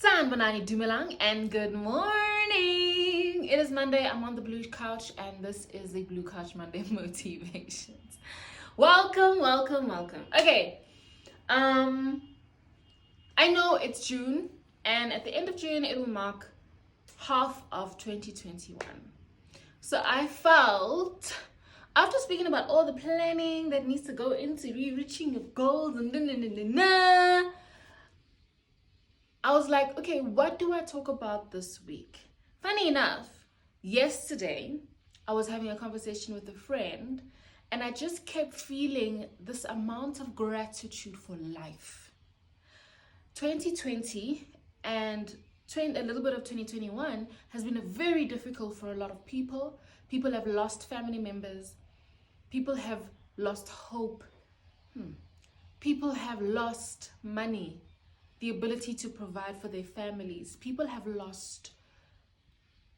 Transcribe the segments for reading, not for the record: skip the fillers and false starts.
Sanbonani Dumelang and good morning. It is Monday. I'm on the blue couch and this is the Blue Couch Monday motivations. Welcome. Okay. I know it's June and at the end of June it will mark half of 2021. So I felt after speaking about all the planning that needs to go into reaching your goals and I was like, okay, what do I talk about this week? Funny enough, yesterday I was having a conversation with a friend and I just kept feeling this amount of gratitude for life. 2020 and a little bit of 2021 has been very difficult for a lot of people. People have lost family members. People have lost hope. People have lost money, the ability to provide for their families. People have lost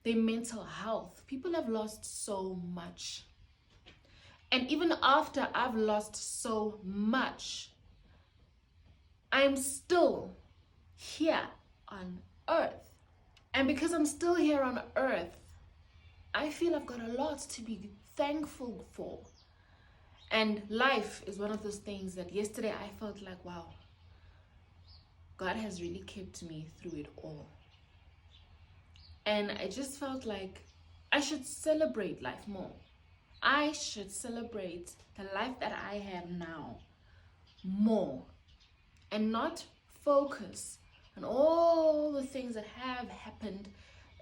their mental health. People have lost so much. And even after I've lost so much, I'm still here on earth. And because I'm still here on earth, I feel I've got a lot to be thankful for. And life is one of those things that yesterday I felt like, wow, God has really kept me through it all. And I just felt like I should celebrate life more. I should celebrate the life that I have now more and not focus on all the things that have happened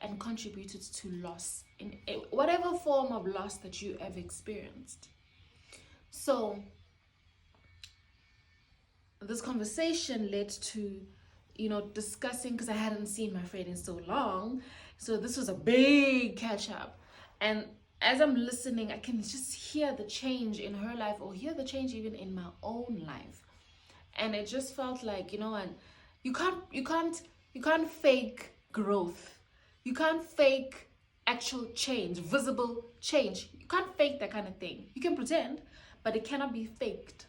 and contributed to loss in whatever form of loss that you have experienced. So this conversation led to, discussing, because I hadn't seen my friend in so long. So this was a big catch up. And as I'm listening, I can just hear the change in her life or hear the change even in my own life. And it just felt like, and you can't fake growth. You can't fake actual change, visible change. You can't fake that kind of thing. You can pretend, but it cannot be faked.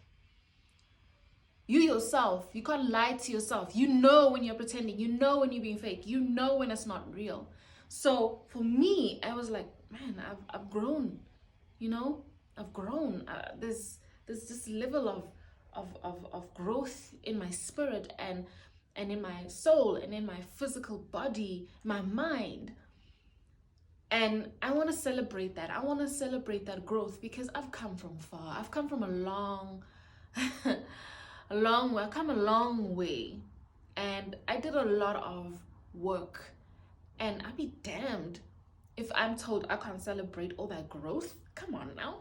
You yourself, you can't lie to yourself. You know when you're pretending. You know when you're being fake. You know when it's not real. So for me, I was like, man, I've grown. I've grown. There's this level of growth in my spirit and in my soul and in my physical body, my mind. And I want to celebrate that. I want to celebrate that growth because I've come from far. I've come from a long I've come a long way, and I did a lot of work, and I'd be damned if I'm told I can't celebrate all that growth. Come on now.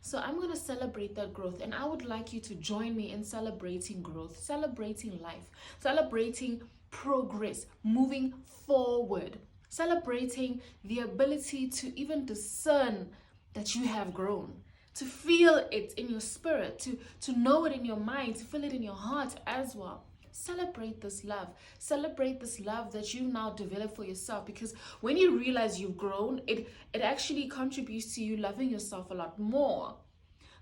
So I'm going to celebrate that growth, and I would like you to join me in celebrating growth, celebrating life, celebrating progress, moving forward, celebrating the ability to even discern that you have grown, to feel it in your spirit, to know it in your mind, to feel it in your heart as well. Celebrate this love. Celebrate this love that you now develop for yourself, because when you realize you've grown, it actually contributes to you loving yourself a lot more.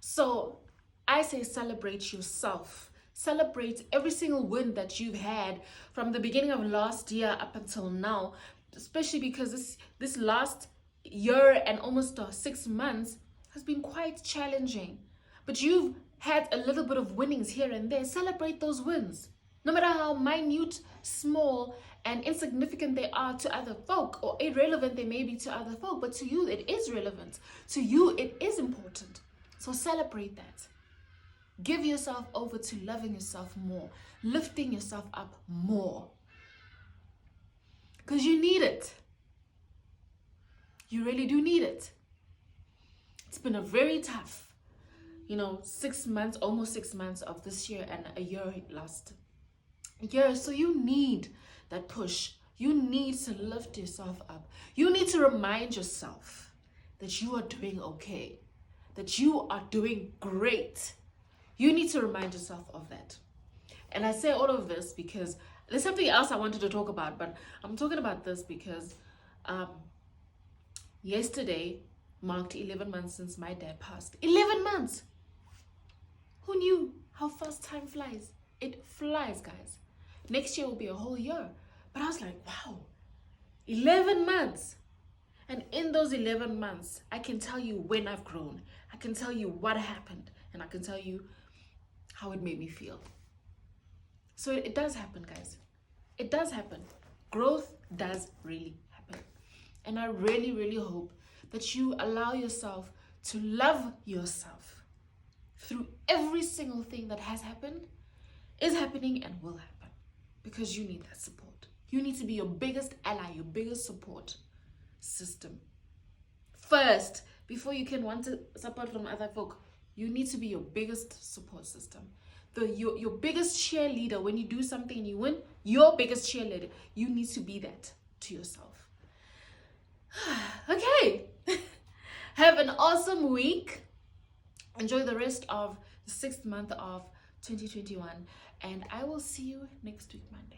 So I say celebrate yourself. Celebrate every single win that you've had from the beginning of last year up until now, especially because this last year and almost 6 months has been quite challenging. But you've had a little bit of winnings here and there. Celebrate those wins. No matter how minute, small, and insignificant they are to other folk, or irrelevant they may be to other folk, but to you it is relevant. To you it is important. So celebrate that. Give yourself over to loving yourself more, lifting yourself up more. Because you need it. You really do need it. It's been a very tough, 6 months, almost 6 months of this year and a year last year. So you need that push. You need to lift yourself up. You need to remind yourself that you are doing okay, that you are doing great. You need to remind yourself of that. And I say all of this because there's something else I wanted to talk about, but I'm talking about this because yesterday marked 11 months since my dad passed. 11 months! Who knew how fast time flies? It flies, guys. Next year will be a whole year. But I was like, wow, 11 months. And in those 11 months, I can tell you when I've grown. I can tell you what happened. And I can tell you how it made me feel. So it does happen, guys. It does happen. Growth does really happen. And I really, really hope that you allow yourself to love yourself through every single thing that has happened, is happening, and will happen. Because you need that support. You need to be your biggest ally, your biggest support system. First, before you can want to support from other folk, you need to be your biggest support system. Your biggest cheerleader. When you do something and you win, your biggest cheerleader, you need to be that to yourself. Okay. Have an awesome week. Enjoy the rest of the 6th month of 2021, and I will see you next week Monday.